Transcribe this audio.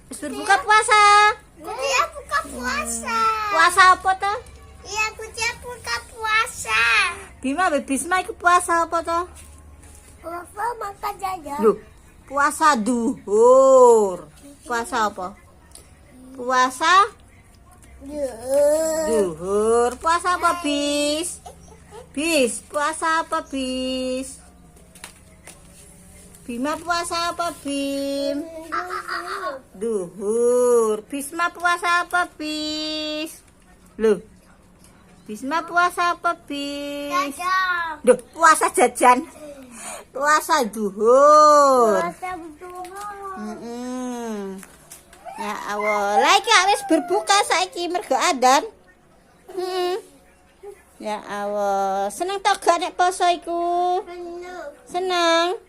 Wis berbuka puasa. Kucing buka puasa. Puasa apa to? Iya, kucing buka puasa. Bima be Bisma iku puasa apa to? Puasa makan jajan. Loh, puasa duhur. Puasa apa? Puasa duhur. Puasa apa, Bis? Bis, puasa apa, Bis? Bima puasa apa, Bim? Duhur. Bisma puasa apa, Bis? Loh. Bisma puasa apa, Bis? Jajan. Duh, puasa jajan. Puasa duhur. Puasa betul. Ya Allah, lagi wis berbuka saiki mergo adzan. Ya Allah, seneng to gak nek poso iku? Penuh. Seneng.